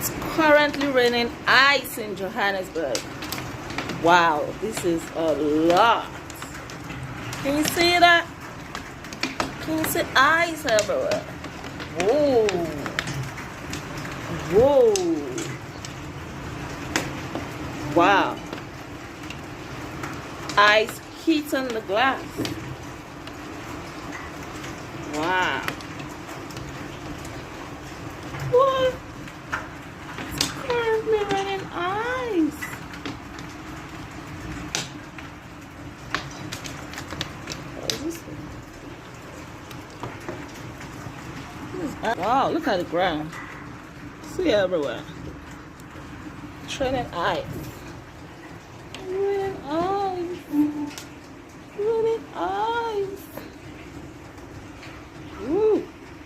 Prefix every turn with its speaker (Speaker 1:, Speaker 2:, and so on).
Speaker 1: It's currently raining ice in Johannesburg. Wow, this is a lot. Can you see that? Can you see ice everywhere? Whoa. Whoa. Wow. Ice hitting the glass. Wow. What? It's currently raining ice. What is this? Wow, look at the ground. See everywhere. Training ice. Raining ice. Raining ice.